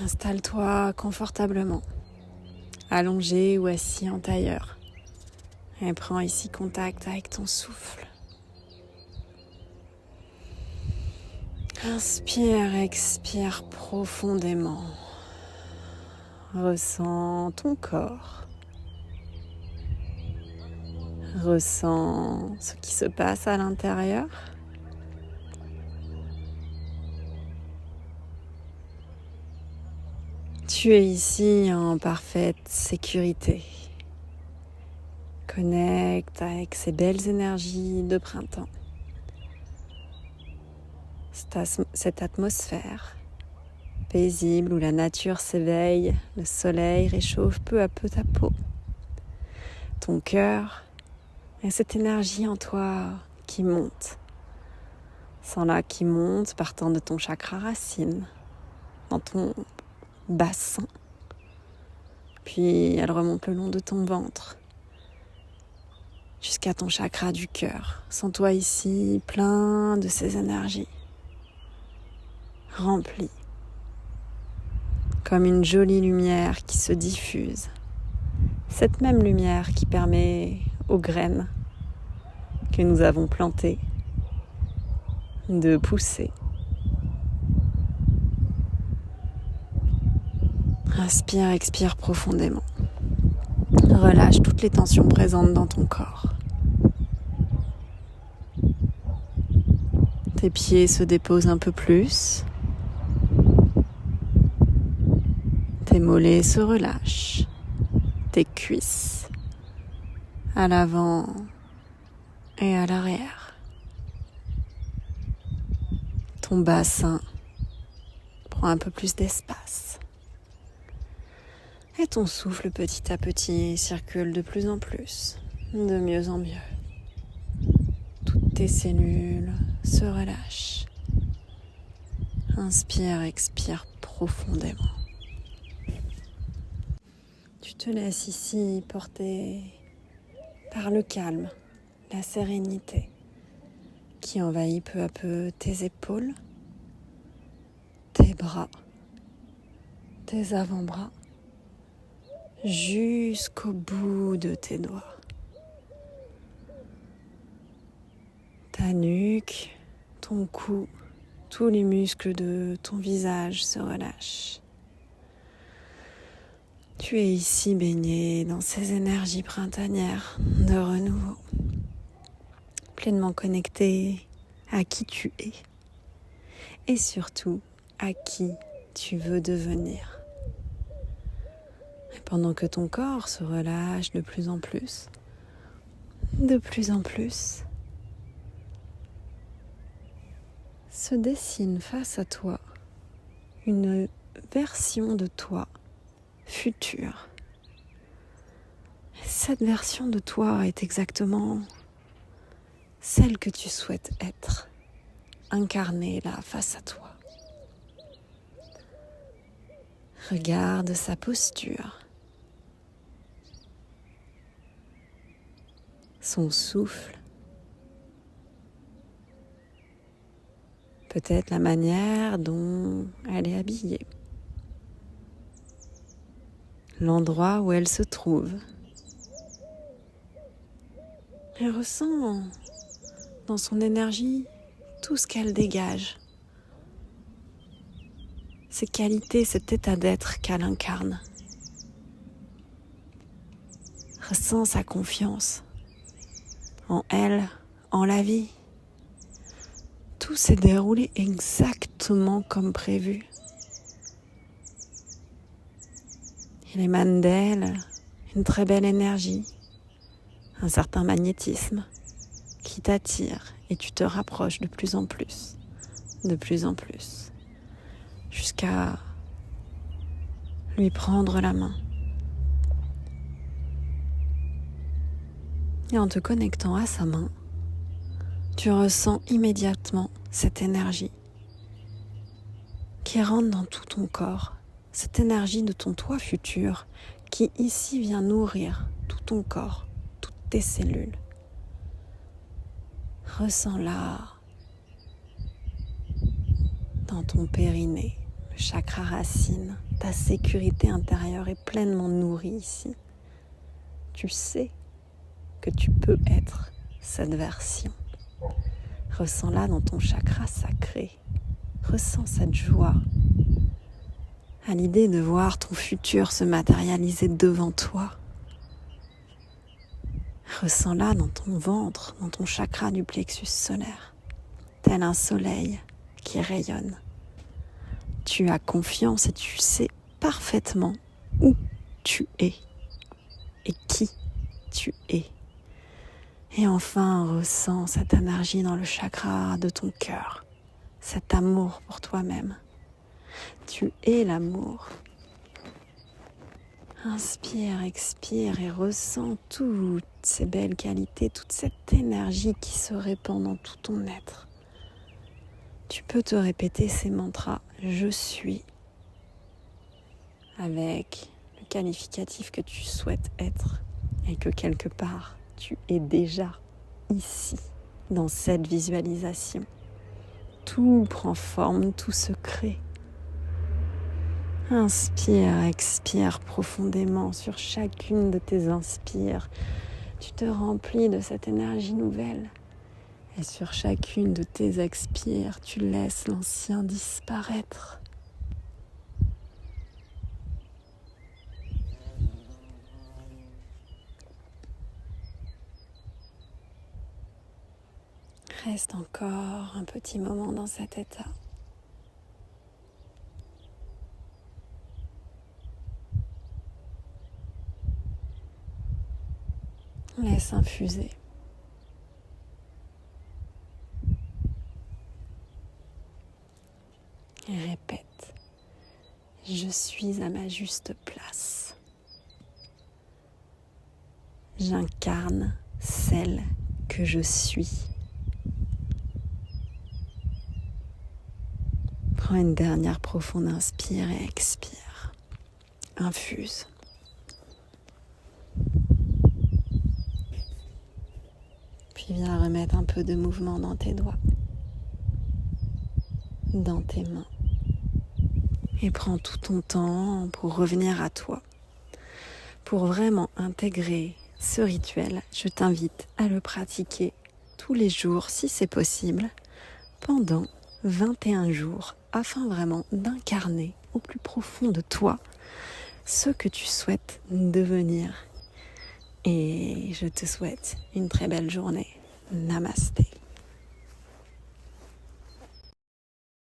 Installe-toi confortablement, allongé ou assis en tailleur. Et prends ici contact avec ton souffle. Inspire, expire profondément. Ressens ton corps. Ressens ce qui se passe à l'intérieur. Tu es ici en parfaite sécurité. Connecte avec ces belles énergies de printemps. Cette atmosphère paisible où la nature s'éveille, le soleil réchauffe peu à peu ta peau, ton cœur et cette énergie en toi qui monte. Sens-la qui monte partant de ton chakra racine, dans ton bassin. Puis elle remonte le long de ton ventre jusqu'à ton chakra du cœur. Sens-toi ici plein de ces énergies, rempli, comme une jolie lumière qui se diffuse. Cette même lumière qui permet aux graines que nous avons plantées de pousser. Inspire, expire profondément. Relâche toutes les tensions présentes dans ton corps. Tes pieds se déposent un peu plus. Tes mollets se relâchent. Tes cuisses à l'avant et à l'arrière. Ton bassin prend un peu plus d'espace. Et ton souffle petit à petit circule de plus en plus, de mieux en mieux. Toutes tes cellules se relâchent. Inspire, expire profondément. Tu te laisses ici porter par le calme, la sérénité qui envahit peu à peu tes épaules, tes bras, tes avant-bras, jusqu'au bout de tes doigts. Ta nuque, ton cou, tous les muscles de ton visage se relâchent. Tu es ici baigné dans ces énergies printanières de renouveau, pleinement connecté à qui tu es et surtout à qui tu veux devenir. Et pendant que ton corps se relâche de plus en plus, se dessine face à toi une version de toi future. Cette version de toi est exactement celle que tu souhaites être, incarnée là face à toi. Regarde sa posture, son souffle, peut-être la manière dont elle est habillée, l'endroit où elle se trouve. Elle ressent dans son énergie tout ce qu'elle dégage, ses qualités, cet état d'être qu'elle incarne. Ressent sa confiance en elle, en la vie. Tout s'est déroulé exactement comme prévu. Il émane d'elle une très belle énergie, un certain magnétisme qui t'attire et tu te rapproches de plus en plus, jusqu'à lui prendre la main. Et en te connectant à sa main, tu ressens immédiatement cette énergie qui rentre dans tout ton corps, cette énergie de ton toi futur qui ici vient nourrir tout ton corps, toutes tes cellules. Ressens-la dans ton périnée, le chakra racine, ta sécurité intérieure est pleinement nourrie ici. Tu sais que tu peux être cette version. Ressens-la dans ton chakra sacré. Ressens cette joie à l'idée de voir ton futur se matérialiser devant toi. Ressens-la dans ton ventre, dans ton chakra du plexus solaire, tel un soleil qui rayonne. Tu as confiance et tu sais parfaitement où tu es et qui tu es. Et enfin, ressens cette énergie dans le chakra de ton cœur, cet amour pour toi-même. Tu es l'amour. Inspire, expire et ressens toutes ces belles qualités, toute cette énergie qui se répand dans tout ton être. Tu peux te répéter ces mantras « Je suis » avec le qualificatif que tu souhaites être et que quelque part tu es déjà ici, dans cette visualisation. Tout prend forme, tout se crée. Inspire, expire profondément sur chacune de tes inspires. Tu te remplis de cette énergie nouvelle. Et sur chacune de tes expires, tu laisses l'ancien disparaître. Reste encore un petit moment dans cet état. Laisse infuser. Et répète, je suis à ma juste place. J'incarne celle que je suis. Prends une dernière profonde inspire et expire. Infuse. Puis viens remettre un peu de mouvement dans tes doigts, dans tes mains. Et prends tout ton temps pour revenir à toi. Pour vraiment intégrer ce rituel, je t'invite à le pratiquer tous les jours si c'est possible, pendant 21 jours, afin vraiment d'incarner au plus profond de toi ce que tu souhaites devenir. Et je te souhaite une très belle journée. Namasté.